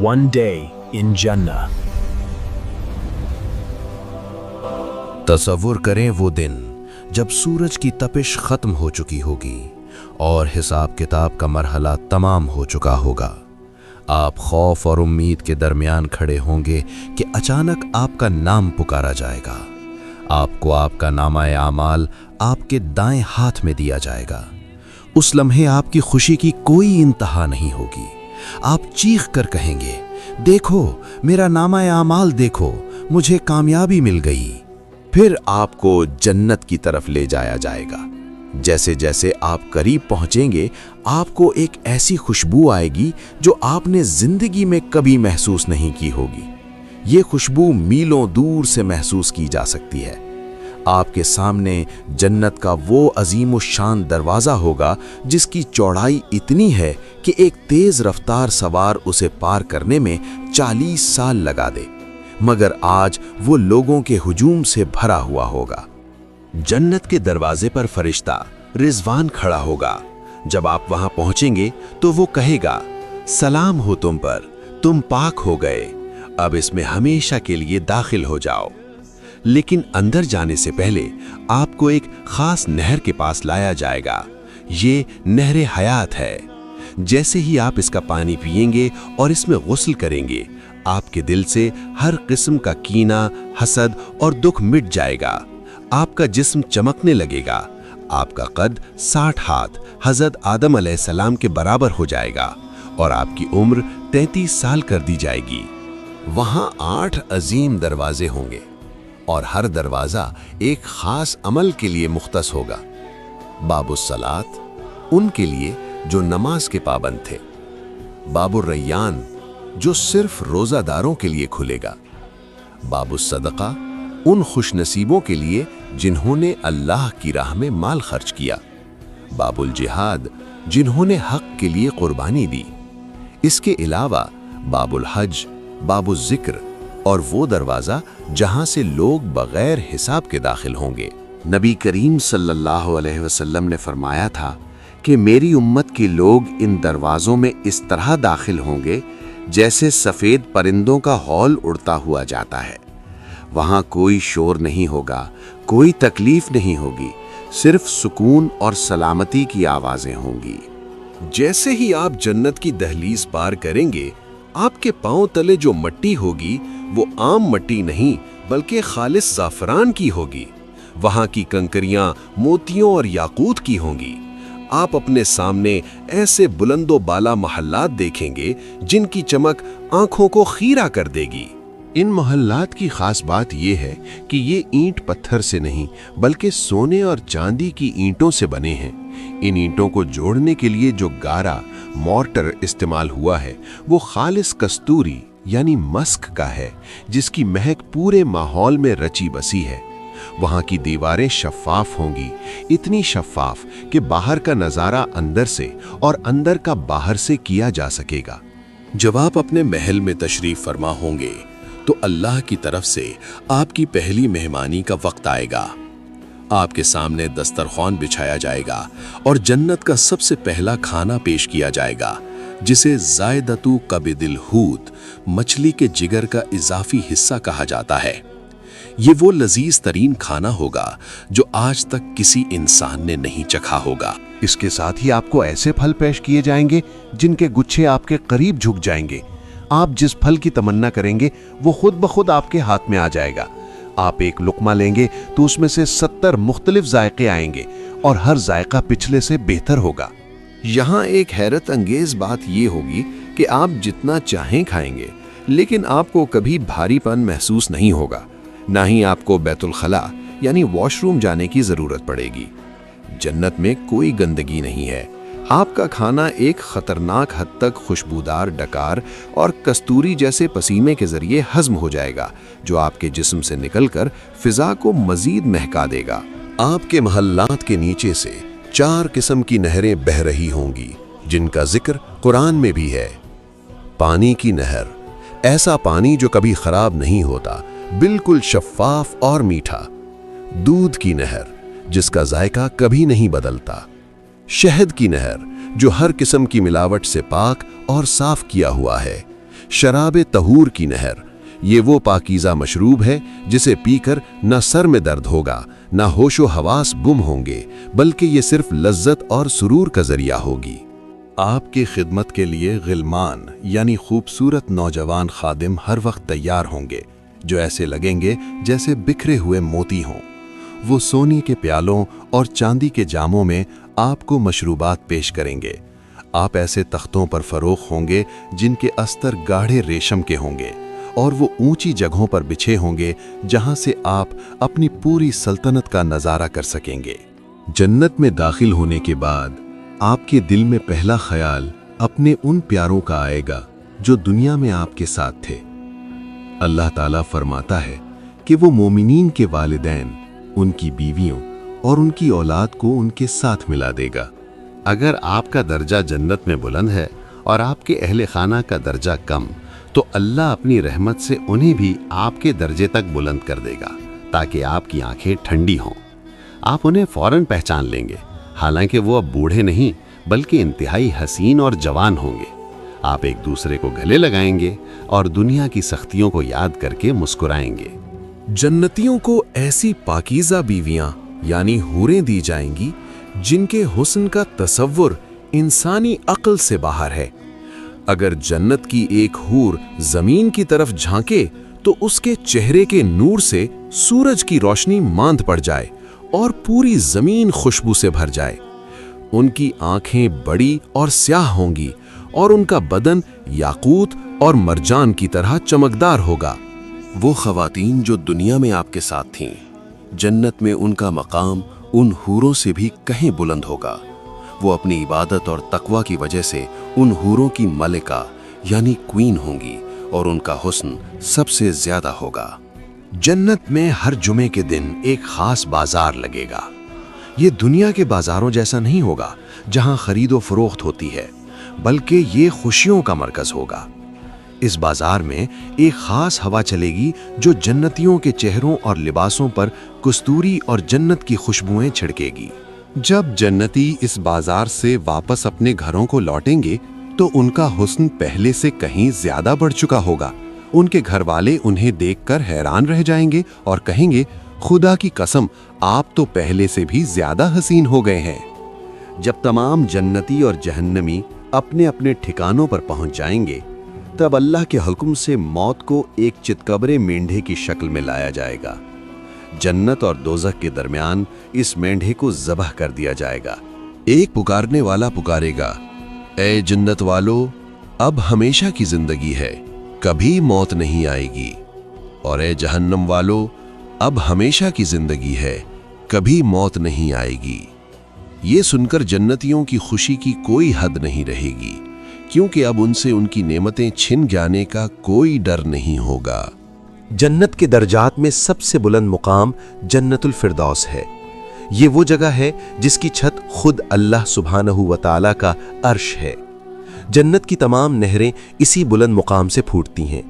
One day in Jannah. तसव्वुर करें वो दिन जब सूरज की तपिश खत्म हो चुकी होगी और हिसाब किताब का मरहला तमाम हो चुका होगा। आप खौफ और उम्मीद के दरमियान खड़े होंगे कि अचानक आपका नाम पुकारा जाएगा। आपको आपका नामा-ए आमाल आपके दाएं हाथ में दिया जाएगा। उस लम्हे आपकी खुशी की कोई इंतहा नहीं होगी। आप चीख कर कहेंगे, देखो मेरा नामा-ए आमाल देखो, मुझे कामयाबी मिल गई। फिर आपको जन्नत की तरफ ले जाया जाएगा। जैसे जैसे आप करीब पहुंचेंगे, आपको एक ऐसी खुशबू आएगी जो आपने जिंदगी में कभी महसूस नहीं की होगी। ये खुशबू मीलों दूर से महसूस की जा सकती है। आपके सामने जन्नत का वो अजीम शान दरवाज़ा होगा जिसकी चौड़ाई इतनी है कि एक तेज़ रफ्तार सवार उसे पार करने में 40 साल लगा दे, मगर आज वो लोगों के हुजूम से भरा हुआ होगा। जन्नत के दरवाजे पर फरिश्ता रिजवान खड़ा होगा। जब आप वहां पहुंचेंगे तो वो कहेगा, सलाम हो तुम पर, तुम पाक हो गए, अब इसमें हमेशा के लिए दाखिल हो जाओ। लेकिन अंदर जाने से पहले आपको एक खास नहर के पास लाया जाएगा। ये नहर हयात है। जैसे ही आप इसका पानी पिएंगे और इसमें गुस्ल करेंगे, आपके दिल से हर किस्म का कीना, हसद और दुख मिट जाएगा। आपका जिस्म चमकने लगेगा। आपका कद 60 हाथ हज़रत आदम अलैहिस्सलाम के बराबर हो जाएगा और आपकी उम्र 33 साल कर दी जाएगी। वहां 8 अजीम दरवाजे होंगे और हर दरवाजा एक खास अमल के लिए मुख्तस होगा। बाबुस सलात उनके लिए जो नमाज के पाबंद थे। बाबुर रैयान जो सिर्फ रोजादारों के लिए खुलेगा। बाबुस सदका उन खुशनसीबों के लिए जिन्होंने अल्लाह की राह में माल खर्च किया। बाबुल जिहाद जिन्होंने हक के लिए कुर्बानी दी। इसके अलावा बाबुल हज, बाबुल जिक्र और वो दरवाज़ा जहां से लोग बगैर हिसाब के दाखिल होंगे। नबी करीम सल्लल्लाहु अलैहि वसल्लम ने फरमाया था कि मेरी उम्मत के लोग इन दरवाज़ों में इस तरह दाखिल होंगे जैसे सफ़ेद परिंदों का हौल उड़ता हुआ जाता है। वहाँ कोई शोर नहीं होगा, कोई तकलीफ नहीं होगी, सिर्फ सुकून और सलामती की आवाज़ें होंगी। जैसे ही आप जन्नत की दहलीज पार करेंगे, आपके पांव तले जो मट्टी होगी वो आम मट्टी नहीं बल्कि खालिस ज़ाफ़रान की होगी। वहाँ की कंकरियाँ मोतियों और याकूत की होंगी। आप अपने सामने ऐसे बुलंदो बाला महल्लात देखेंगे जिनकी चमक आंखों को खीरा कर देगी। इन मोहल्लात की खास बात यह है कि ये ईंट पत्थर से नहीं बल्कि सोने और चांदी की ईंटों से बने हैं। इन ईंटों को जोड़ने के लिए जो गारा मॉर्टर इस्तेमाल हुआ है वो खालिस कस्तूरी यानी मस्क का है, जिसकी महक पूरे माहौल में रची बसी है। वहाँ की दीवारें शफ़ाफ होंगी, इतनी शफ़ाफ कि बाहर का नज़ारा अंदर से और अंदर का बाहर से किया जा सकेगा। जब आप अपने महल में तशरीफ़ फरमा होंगे तो अल्लाह की तरफ से आपकी पहली मेहमानी का वक्त आएगा। आपके सामने दस्तरख्वान बिछाया जाएगा और जन्नत का सबसे पहला खाना पेश किया जाएगा, जिसे ज़ायदतु कबिदिल हूत, मछली के जिगर का इजाफी हिस्सा कहा जाता है। ये वो लजीज तरीन खाना होगा जो आज तक किसी इंसान ने नहीं चखा होगा। इसके साथ ही आपको ऐसे फल पेश किए जाएंगे जिनके गुच्छे आपके करीब झुक जाएंगे। आप जिस फल की तमन्ना करेंगे वो खुद ब खुद आपके हाथ में आ जाएगा। आप एक लुक्मा लेंगे तो उसमें से 70 मुख्तलिफ जायके आएंगे और हर जायका पिछले से बेहतर होगा। यहाँ एक हैरत अंगेज बात ये होगी कि आप जितना चाहें खाएंगे, लेकिन आपको कभी भारीपन महसूस नहीं होगा। ना ही आपको बैतुल खला यानी वॉशरूम जाने की ज़रूरत पड़ेगी। जन्नत में कोई गंदगी नहीं है। आपका खाना एक खतरनाक हद तक खुशबूदार डकार और कस्तूरी जैसे पसीने के जरिए हजम हो जाएगा, जो आपके जिस्म से निकलकर फिजा को मजीद महका देगा। आपके महल्लात के नीचे से 4 किस्म की नहरें बह रही होंगी, जिनका जिक्र कुरान में भी है। पानी की नहर, ऐसा पानी जो कभी खराब नहीं होता, बिल्कुल शफ़ाफ और मीठा। दूध की नहर, जिसका जायका कभी नहीं बदलता। शहद की नहर, जो हर किस्म की मिलावट से पाक और साफ किया हुआ है। शराब तहूर की नहर, ये वो पाकीज़ा मशरूब है जिसे पीकर न सर में दर्द होगा, न होशो हवास गुम होंगे, बल्कि ये सिर्फ लज्जत और सुरूर का जरिया होगी। आपकी खिदमत के लिए गिलमान यानी खूबसूरत नौजवान खादिम हर वक्त तैयार होंगे, जो ऐसे लगेंगे जैसे बिखरे हुए मोती हों। वो सोने के प्यालों और चांदी के जामों में आपको मशरूबात पेश करेंगे। आप ऐसे तख्तों पर फरोख होंगे जिनके अस्तर गाढ़े रेशम के होंगे, और वो ऊंची जगहों पर बिछे होंगे जहां से आप अपनी पूरी सल्तनत का नज़ारा कर सकेंगे। जन्नत में दाखिल होने के बाद आपके दिल में पहला ख्याल अपने उन प्यारों का आएगा जो दुनिया में आपके साथ थे। अल्लाह ताला फरमाता है कि वो मोमिनीन के वालिदैन, उनकी बीवियों और उनकी औलाद को उनके साथ मिला देगा। अगर आपका दर्जा जन्नत में बुलंद है और आपके अहले खाना का दर्जा कम, तो अल्लाह अपनी रहमत से उन्हें भी आपके दर्जे तक बुलंद कर देगा, ताकि आपकी आंखें ठंडी हों। आप उन्हें फौरन पहचान लेंगे, हालांकि वो अब बूढ़े नहीं बल्कि इंतहाई हसीन और जवान होंगे। आप एक दूसरे को गले लगाएंगे और दुनिया की सख्तियों को याद करके मुस्कुराएंगे। जन्नतियों को ऐसी पाकीज़ा बीवियां यानी हूरें दी जाएंगी जिनके हुस्न का तसव्वुर इंसानी अक्ल से बाहर है। अगर जन्नत की एक हूर जमीन की तरफ झांके तो उसके चेहरे के नूर से सूरज की रोशनी मांद पड़ जाए और पूरी जमीन खुशबू से भर जाए। उनकी आंखें बड़ी और स्याह होंगी और उनका बदन याकूत और मरजान की तरह चमकदार होगा। वो ख़वातीन जो दुनिया में आपके साथ थीं, जन्नत में उनका मकाम उन हूरों से भी कहीं बुलंद होगा। वो अपनी इबादत और तकवा की वजह से उन हूरों की मलिका यानी क्वीन होंगी और उनका हुस्न सबसे ज्यादा होगा। जन्नत में हर जुमे के दिन एक खास बाजार लगेगा। ये दुनिया के बाजारों जैसा नहीं होगा जहां खरीदो फरोख्त होती है, बल्कि ये खुशियों का मरकज होगा। इस बाजार में एक खास हवा चलेगी जो जन्नतियों के चेहरों और लिबासों पर कस्तूरी और जन्नत की खुशबुएं छिड़केगी। जब जन्नती इस बाजार से वापस अपने घरों को लौटेंगे तो उनका हुस्न पहले से कहीं ज्यादा बढ़ चुका होगा। उनके घर वाले उन्हें देखकर हैरान रह जाएंगे और कहेंगे, खुदा की कसम, आप तो पहले से भी ज्यादा हसीन हो गए हैं। जब तमाम जन्नती और जहन्नमी अपने अपने ठिकानों पर पहुंच जाएंगे, तब अल्लाह के हुक्म से मौत को एक चितकबरे मेंढे की शक्ल में लाया जाएगा। जन्नत और दोज़ख के दरमियान इस मेंढे को ज़बह कर दिया जाएगा। एक पुकारने वाला पुकारेगा, ए जन्नत वालो, अब हमेशा की जिंदगी है, कभी मौत नहीं आएगी। और ए जहन्नम वालो, अब हमेशा की जिंदगी है, कभी मौत नहीं आएगी। ये सुनकर जन्नतियों की खुशी की कोई हद नहीं रहेगी, क्योंकि अब उनसे उनकी नेमतें छिन जाने का कोई डर नहीं होगा। जन्नत के दर्जात में सबसे बुलंद मुकाम जन्नतुल फिरदौस है। ये वो जगह है जिसकी छत खुद अल्लाह सुब्हानहू व तआला का अर्श है। जन्नत की तमाम नहरें इसी बुलंद मुकाम से फूटती हैं।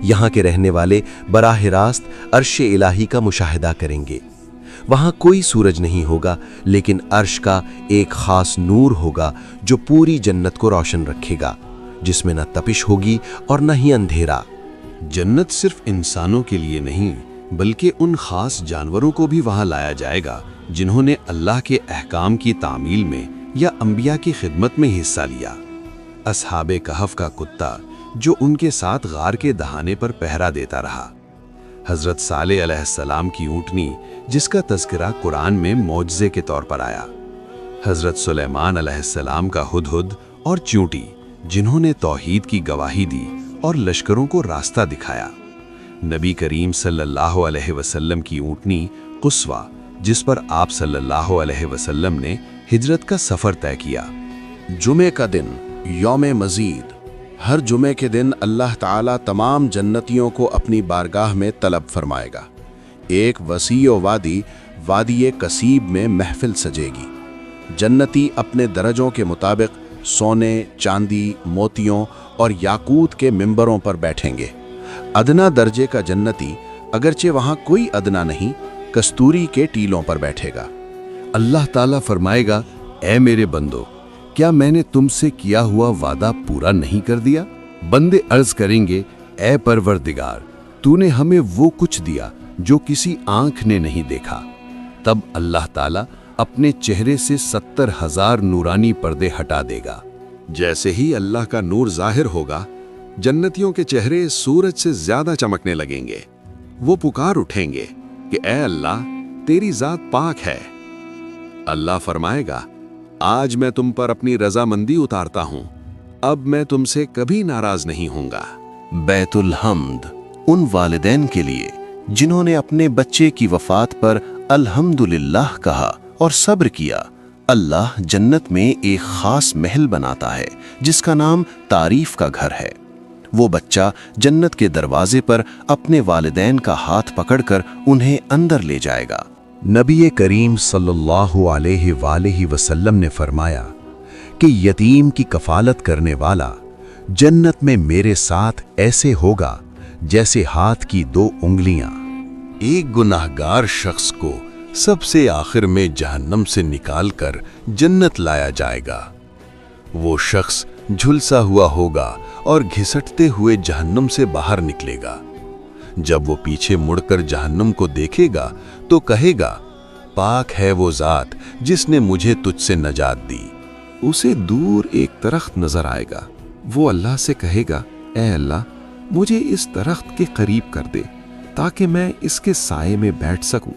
यहाँ के रहने वाले बराह रास्त अर्श इलाही का मुशाहिदा करेंगे। वहाँ कोई सूरज नहीं होगा, लेकिन अर्श का एक खास नूर होगा जो पूरी जन्नत को रोशन रखेगा, जिसमें न तपिश होगी और न ही अंधेरा। जन्नत सिर्फ इंसानों के लिए नहीं, बल्कि उन खास जानवरों को भी वहाँ लाया जाएगा जिन्होंने अल्लाह के अहकाम की तामील में या अंबिया की खिदमत में हिस्सा लिया। असहाबे कहफ का कुत्ता जो उनके साथ गार के दहाने पर पहरा देता रहा। हजरत सालेह अलैहिस्सलाम की ऊँटनी जिसका तज़किरा कुरान में मौजज़े के तौर पर आया। हजरत सुलेमान अलैहिस्सलाम का हुदहुद और चींटी जिन्होंने तौहीद की गवाही दी और लश्करों को रास्ता दिखाया। नबी करीम सल्लल्लाहु अलैहि वसल्लम की ऊँटनी कुस्वा जिस पर आप सल्लल्लाहु अलैहि वसल्लम ने हिजरत का सफ़र तय किया। जुमे का दिन यौम मजीद, हर जुमे के दिन अल्लाह ताला तमाम जन्नतियों को अपनी बारगाह में तलब फरमाएगा। एक वसी वादी वादी कसीब में महफिल सजेगी। जन्नती अपने दरजों के मुताबिक सोने, चांदी, मोतियों और याकूत के मिंबरों पर बैठेंगे। अदना दर्जे का जन्नती, अगरचे वहाँ कोई अदना नहीं, कस्तूरी के टीलों पर बैठेगा। अल्लाह ताला फरमाएगा, ए मेरे बंदो, क्या मैंने तुमसे किया हुआ वादा पूरा नहीं कर दिया? बंदे अर्ज करेंगे, ए परवरदिगार, तूने हमें वो कुछ दिया जो किसी आंख ने नहीं देखा। तब अल्लाह ताला अपने चेहरे से 70,000 नूरानी पर्दे हटा देगा। जैसे ही अल्लाह का नूर जाहिर होगा, जन्नतियों के चेहरे सूरज से ज्यादा चमकने लगेंगे। वो पुकार उठेंगे कि ए अल्लाह, तेरी जात पाक है। अल्लाह फरमाएगा, आज मैं तुम पर अपनी रजामंदी उतारता हूं, अब मैं तुमसे कभी नाराज नहीं होऊंगा। बैतुल हम्द उन वालिदैन के लिए जिन्होंने अपने बच्चे की वफात पर अल्हम्दुलिल्लाह कहा और सब्र किया। अल्लाह जन्नत में एक खास महल बनाता है जिसका नाम तारीफ का घर है। वो बच्चा जन्नत के दरवाजे पर अपने वालिदैन का हाथ पकड़कर उन्हें अंदर ले जाएगा। नबी करीम सल्लल्लाहु अलैहि वसल्लम ने फरमाया कि यतीम की कफालत करने वाला जन्नत में मेरे साथ ऐसे होगा जैसे हाथ की 2 उंगलियां। एक गुनाहगार शख्स को सबसे आखिर में जहन्नम से निकालकर जन्नत लाया जाएगा। वो शख्स झुलसा हुआ होगा और घिसटते हुए जहन्नम से बाहर निकलेगा। जब वो पीछे मुड़कर जहन्नम को देखेगा तो कहेगा, पाक है वो जात जिसने मुझे तुझसे नजात दी। उसे दूर एक दरख्त नजर आएगा। वो अल्लाह से कहेगा, ए अल्लाह, मुझे इस दरख्त के करीब कर दे ताकि मैं इसके साये में बैठ सकूं।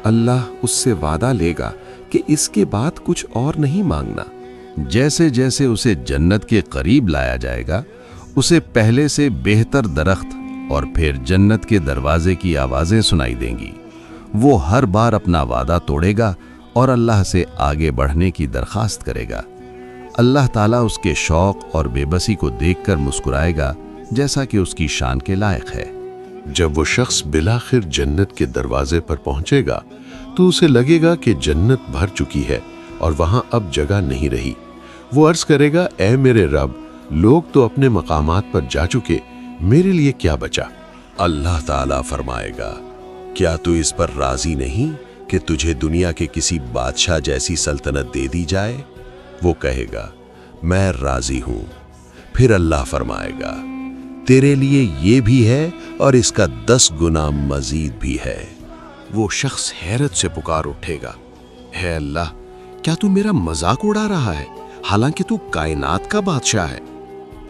अल्लाह उससे वादा लेगा कि इसके बाद कुछ और नहीं मांगना। जैसे जैसे उसे जन्नत के करीब लाया जाएगा, उसे पहले से बेहतर दरख्त और फिर जन्नत के दरवाजे की आवाजें सुनाई देंगी। वो हर बार अपना वादा तोड़ेगा और अल्लाह से आगे बढ़ने की दरखास्त करेगा। अल्लाह ताला उसके शौक और बेबसी को देखकर मुस्कुराएगा, जैसा कि उसकी शान के लायक है। जब वो शख्स बिलाखिर जन्नत के दरवाजे पर पहुंचेगा तो उसे लगेगा कि जन्नत भर चुकी है और वहां अब जगह नहीं रही। वो अर्ज करेगा, ए मेरे रब, लोग तो अपने मकामात पर जा चुके, मेरे लिए क्या बचा? अल्लाह ताला फरमाएगा, क्या तू इस पर राजी नहीं कि तुझे दुनिया के किसी बादशाह जैसी सल्तनत दे दी जाए? वो कहेगा, मैं राजी हूं। फिर अल्लाह फरमाएगा, तेरे लिए ये भी है और इसका 10 गुना मजीद भी है। वो शख्स हैरत से पुकार उठेगा, है अल्लाह, क्या तू मेरा मजाक उड़ा रहा है, हालांकि तू कायनात का बादशाह है।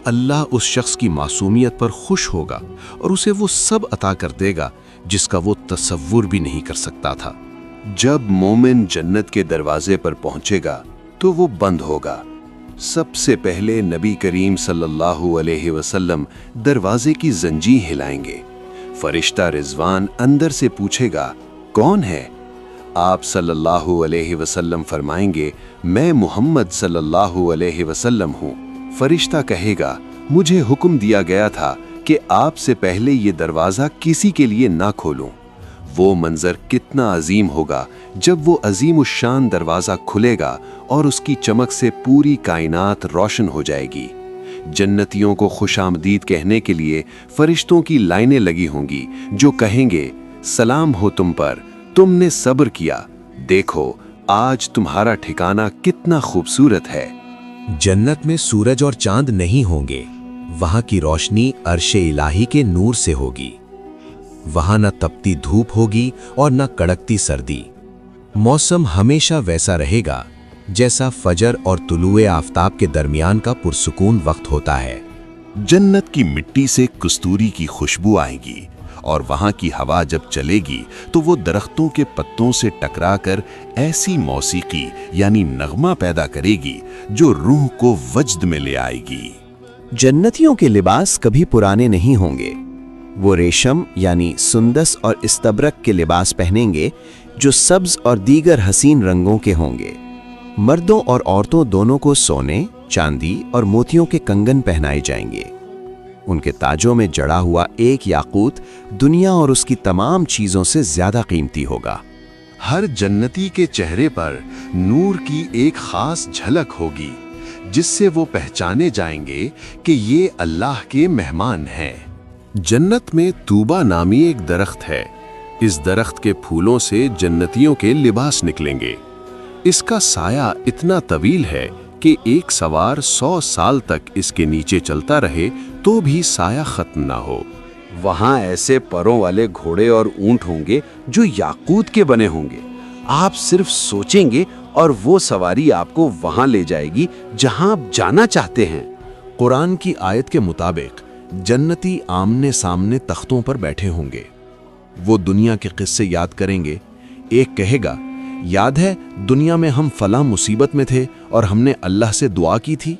अल्लाह उस शख्स की मासूमियत पर खुश होगा और उसे वो सब अता कर देगा जिसका वो तसव्वुर भी नहीं कर सकता था। जब मोमिन जन्नत के दरवाजे पर पहुंचेगा तो वो बंद होगा। सबसे पहले नबी करीम सल्लल्लाहु अलैहि वसल्लम दरवाजे की जंजीर हिलाएंगे। फरिश्ता रिजवान अंदर से पूछेगा, कौन है? आप सल्लल्लाहु अलैहि वसल्लम फरमाएंगे, मैं मोहम्मद सल्लल्लाहु अलैहि वसल्लम हूँ। फरिश्ता कहेगा, मुझे हुक्म दिया गया था कि आपसे पहले ये दरवाज़ा किसी के लिए ना खोलूं। वो मंजर कितना अजीम होगा जब वो अजीम उश्शान दरवाज़ा खुलेगा और उसकी चमक से पूरी कायनात रोशन हो जाएगी। जन्नतियों को खुशामदीद कहने के लिए फरिश्तों की लाइनें लगी होंगी जो कहेंगे, सलाम हो तुम पर, तुमने सब्र किया, देखो आज तुम्हारा ठिकाना कितना खूबसूरत है। जन्नत में सूरज और चांद नहीं होंगे, वहां की रोशनी अर्शे इलाही के नूर से होगी। वहां न तपती धूप होगी और न कड़कती सर्दी। मौसम हमेशा वैसा रहेगा जैसा फजर और तुलुए आफताब के दरमियान का पुरसुकून वक्त होता है। जन्नत की मिट्टी से कस्तूरी की खुशबू आएगी और वहां की हवा जब चलेगी तो वो दरख्तों के पत्तों से टकराकर ऐसी मौसीकी यानी नगमा पैदा करेगी जो रूह को वजद में ले आएगी। जन्नतियों के लिबास कभी पुराने नहीं होंगे। वो रेशम यानी सुंदस और इस्तबरक के लिबास पहनेंगे जो सब्ज और दीगर हसीन रंगों के होंगे। मर्दों और औरतों दोनों को सोने, चांदी और मोतियों के कंगन पहनाए जाएंगे। उनके ताजों में जड़ा हुआ एक याकूत दुनिया और उसकी तमाम चीजों से ज्यादा कीमती होगा। हर जन्नती के चेहरे पर नूर की एक खास झलक होगी जिससे वो पहचाने जाएंगे कि ये अल्लाह के मेहमान हैं। जन्नत में तूबा नामी एक दरख्त है। इस दरख्त के फूलों से जन्नतियों के लिबास निकलेंगे। इसका साया इतना तवील है کہ ایک سوار 100 سال تک اس کے نیچے چلتا رہے تو بھی سایہ ختم نہ ہو۔ وہاں ایسے پروں والے گھوڑے اور اونٹ ہوں گے جو یاقوت کے بنے ہوں گے۔ آپ صرف سوچیں گے اور وہ سواری آپ کو وہاں لے جائے گی جہاں آپ جانا چاہتے ہیں۔ قرآن کی آیت کے مطابق جنتی آمنے سامنے تختوں پر بیٹھے ہوں گے۔ وہ دنیا کے قصے یاد کریں گے۔ ایک کہے گا، یاد ہے دنیا میں ہم فلاں مصیبت میں تھے اور ہم نے اللہ سے دعا کی تھی۔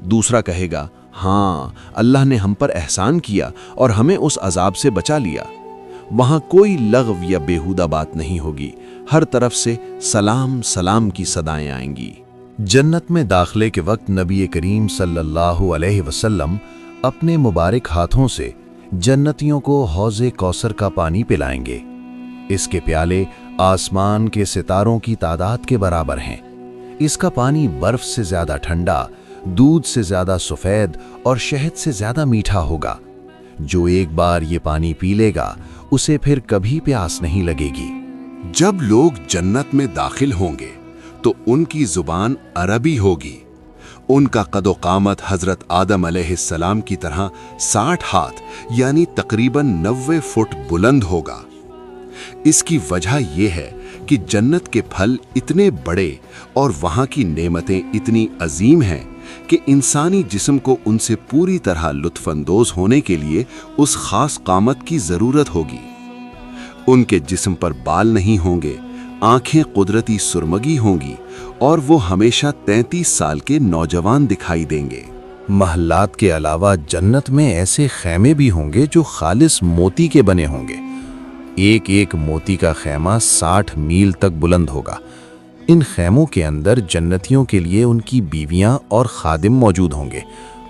دوسرا کہے گا، ہاں اللہ نے ہم پر احسان کیا اور ہمیں اس عذاب سے بچا لیا۔ وہاں کوئی لغو یا بیہودہ بات نہیں ہوگی، ہر طرف سے سلام سلام کی صدائیں آئیں گی۔ جنت میں داخلے کے وقت نبی کریم صلی اللہ علیہ وسلم اپنے مبارک ہاتھوں سے جنتیوں کو حوض کوثر کا پانی پلائیں گے۔ اس کے پیالے آسمان کے ستاروں کی تعداد کے برابر ہیں۔ اس کا پانی برف سے زیادہ ٹھنڈا، دودھ سے زیادہ سفید اور شہد سے زیادہ میٹھا ہوگا۔ جو ایک بار یہ پانی پی لے گا اسے پھر کبھی پیاس نہیں لگے گی۔ جب لوگ جنت میں داخل ہوں گے تو ان کی زبان عربی ہوگی۔ ان کا قد و قامت حضرت آدم علیہ السلام کی طرح 60 ہاتھ یعنی تقریباً 90 فٹ بلند ہوگا۔ اس کی وجہ یہ ہے کہ جنت کے پھل اتنے بڑے اور وہاں کی نعمتیں اتنی عظیم ہیں کہ انسانی جسم کو ان سے پوری طرح لطف اندوز ہونے کے لیے اس خاص قامت کی ضرورت ہوگی۔ ان کے جسم پر بال نہیں ہوں گے، آنکھیں قدرتی سرمگی ہوں گی اور وہ ہمیشہ 33 سال کے نوجوان دکھائی دیں گے۔ محلات کے علاوہ جنت میں ایسے خیمے بھی ہوں گے جو خالص موتی کے بنے ہوں گے۔ ایک ایک موتی کا خیمہ 60 میل تک بلند ہوگا۔ ان خیموں کے اندر جنتیوں کے لیے ان کی بیویاں اور خادم موجود ہوں گے،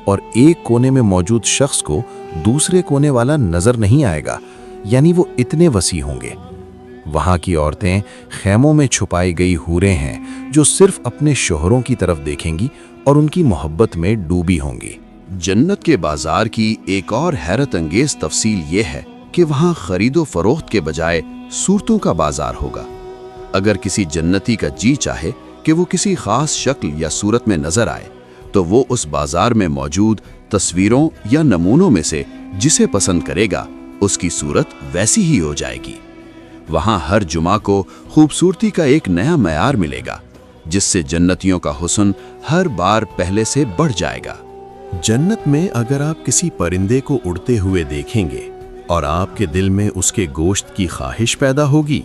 اور ایک کونے میں موجود شخص کو دوسرے کونے والا نظر نہیں آئے گا، یعنی وہ اتنے وسیع ہوں گے۔ وہاں کی عورتیں خیموں میں چھپائی گئی حوریں ہیں جو صرف اپنے شوہروں کی طرف دیکھیں گی اور ان کی محبت میں ڈوبی ہوں گی۔ جنت کے بازار کی ایک اور حیرت انگیز تفصیل یہ ہے کہ وہاں خرید و فروخت کے بجائے صورتوں کا بازار ہوگا۔ اگر کسی جنتی کا جی چاہے کہ وہ کسی خاص شکل یا صورت میں نظر آئے تو وہ اس بازار میں موجود تصویروں یا نمونوں میں سے جسے پسند کرے گا اس کی صورت ویسی ہی ہو جائے گی۔ وہاں ہر جمعہ کو خوبصورتی کا ایک نیا معیار ملے گا، جس سے جنتیوں کا حسن ہر بار پہلے سے بڑھ جائے گا۔ جنت میں اگر آپ کسی پرندے کو اڑتے ہوئے دیکھیں گے اور آپ کے دل میں اس کے گوشت کی خواہش پیدا ہوگی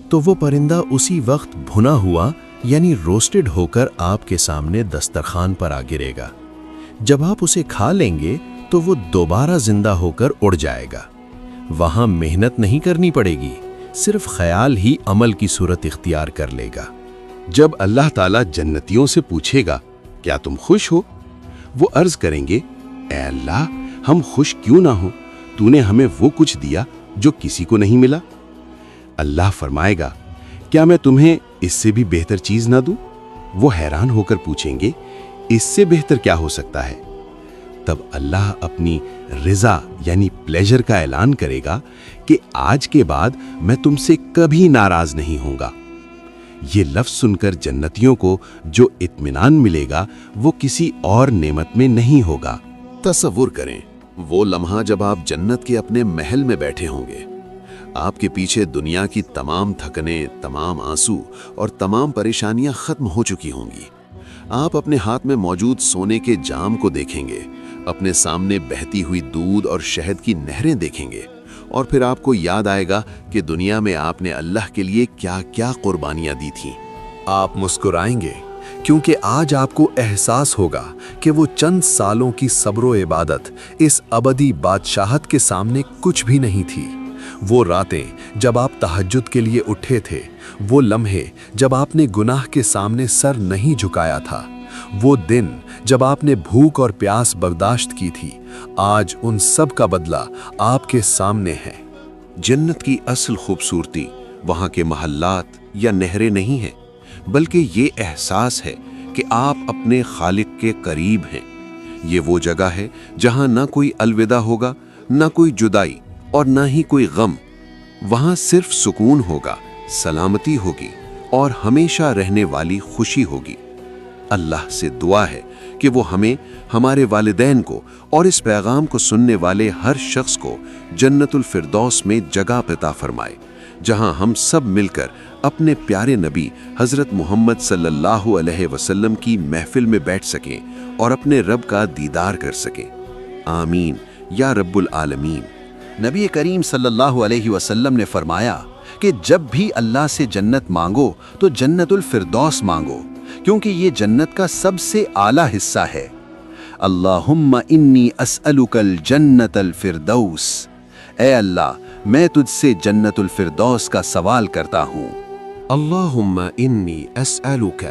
تو وہ پرندہ اسی وقت بھنا ہوا یعنی روسٹڈ ہو کر آپ کے سامنے دسترخوان پر آ گرے گا۔ جب آپ اسے کھا لیں گے تو وہ دوبارہ زندہ ہو کر اڑ جائے گا۔ وہاں محنت نہیں کرنی پڑے گی، صرف خیال ہی عمل کی صورت اختیار کر لے گا۔ جب اللہ تعالیٰ جنتیوں سے پوچھے گا کیا تم خوش ہو، وہ عرض کریں گے، اے اللہ ہم خوش کیوں نہ ہوں، تو نے ہمیں وہ کچھ دیا جو کسی کو نہیں ملا۔ اللہ فرمائے گا، کیا میں تمہیں اس سے بھی بہتر چیز نہ دوں؟ وہ حیران ہو کر پوچھیں گے، اس سے بہتر کیا ہو سکتا ہے؟ تب اللہ اپنی رضا یعنی پلیجر کا اعلان کرے گا کہ آج کے بعد میں تم سے کبھی ناراض نہیں ہوں گا۔ یہ لفظ سن کر جنتیوں کو جو اطمینان ملے گا وہ کسی اور نعمت میں نہیں ہوگا۔ تصور کریں وہ لمحہ جب آپ جنت کے اپنے محل میں بیٹھے ہوں گے۔ آپ کے پیچھے دنیا کی تمام تھکنے، تمام آنسو اور تمام پریشانیاں ختم ہو چکی ہوں گی۔ آپ اپنے ہاتھ میں موجود سونے کے جام کو دیکھیں گے، اپنے سامنے بہتی ہوئی دودھ اور شہد کی نہریں دیکھیں گے، اور پھر آپ کو یاد آئے گا کہ دنیا میں آپ نے اللہ کے لیے کیا کیا قربانیاں دی تھیں۔ آپ مسکرائیں گے کیونکہ آج آپ کو احساس ہوگا کہ وہ چند سالوں کی صبر و عبادت اس ابدی بادشاہت کے سامنے کچھ بھی نہیں تھی۔ وہ راتیں جب آپ تہجد کے لیے اٹھے تھے، وہ لمحے جب آپ نے گناہ کے سامنے سر نہیں جھکایا تھا، وہ دن جب آپ نے بھوک اور پیاس برداشت کی تھی، آج ان سب کا بدلہ آپ کے سامنے ہے۔ جنت کی اصل خوبصورتی وہاں کے محلات یا نہریں نہیں ہیں، بلکہ یہ احساس ہے کہ آپ اپنے خالق کے قریب ہیں۔ یہ وہ جگہ ہے جہاں نہ کوئی الوداع ہوگا، نہ کوئی جدائی اور نہ ہی کوئی غم۔ وہاں صرف سکون ہوگا، سلامتی ہوگی اور ہمیشہ رہنے والی خوشی ہوگی۔ اللہ سے دعا ہے کہ وہ ہمیں، ہمارے والدین کو اور اس پیغام کو سننے والے ہر شخص کو جنت الفردوس میں جگہ عطا فرمائے، جہاں ہم سب مل کر اپنے پیارے نبی حضرت محمد صلی اللہ علیہ وسلم کی محفل میں بیٹھ سکیں اور اپنے رب کا دیدار کر سکیں۔ آمین یا رب العالمین۔ نبی کریم صلی اللہ علیہ وسلم نے فرمایا کہ جب بھی اللہ سے جنت مانگو تو جنت الفردوس مانگو، کیونکہ یہ جنت کا سب سے اعلیٰ حصہ ہے۔ اللہم انی اسألک الجنت الفردوس، اے اللہ میں تجھ سے جنت الفردوس کا سوال کرتا ہوں۔ اللهم إني أسألك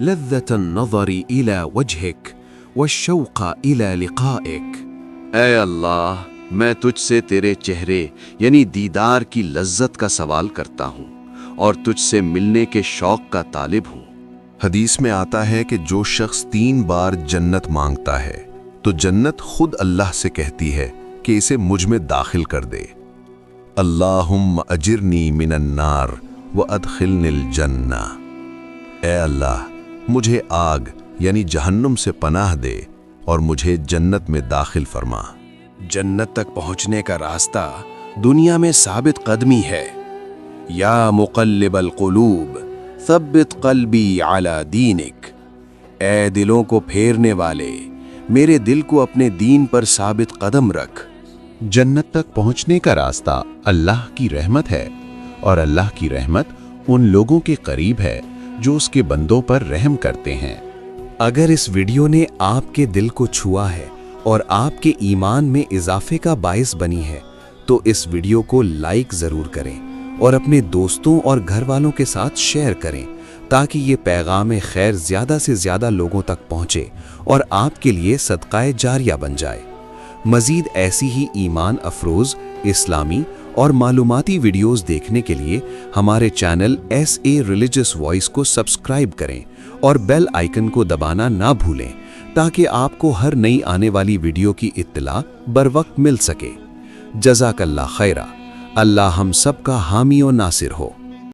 لذة النظر إلى وجهك والشوق إلى لقائك۔ اے اللہ میں تجھ سے تیرے چہرے یعنی دیدار کی لذت کا سوال کرتا ہوں اور تجھ سے ملنے کے شوق کا طالب ہوں۔ حدیث میں آتا ہے کہ جو شخص 3 بار جنت مانگتا ہے تو جنت خود اللہ سے کہتی ہے کہ اسے مجھ میں داخل کر دے۔ اللہم اجرنی من النار وادخلنی الجنہ، اے اللہ مجھے آگ یعنی جہنم سے پناہ دے اور مجھے جنت میں داخل فرما۔ جنت تک پہنچنے کا راستہ دنیا میں ثابت قدمی ہے۔ یا مقلب القلوب ثبت قلبی علی دینک، اے دلوں کو پھیرنے والے میرے دل کو اپنے دین پر ثابت قدم رکھ۔ جنت تک پہنچنے کا راستہ اللہ کی رحمت ہے، اور اللہ کی رحمت ان لوگوں کے قریب ہے جو اس کے بندوں پر رحم کرتے ہیں۔ اگر اس ویڈیو نے آپ کے دل کو چھوا ہے اور آپ کے ایمان میں اضافے کا باعث بنی ہے تو اس ویڈیو کو لائک ضرور کریں اور اپنے دوستوں اور گھر والوں کے ساتھ شیئر کریں تاکہ یہ پیغام خیر زیادہ سے زیادہ لوگوں تک پہنچے اور آپ کے لیے صدقہ جاریہ بن جائے۔ مزید ایسی ہی ایمان افروز اسلامی اور معلوماتی ویڈیوز دیکھنے کے لیے ہمارے چینل SA ریلیجس وائس کو سبسکرائب کریں اور بیل آئیکن کو دبانا نہ بھولیں تاکہ آپ کو ہر نئی آنے والی ویڈیو کی اطلاع بروقت مل سکے۔ جزاک اللہ خیرہ۔ اللہ ہم سب کا حامی و ناصر ہو۔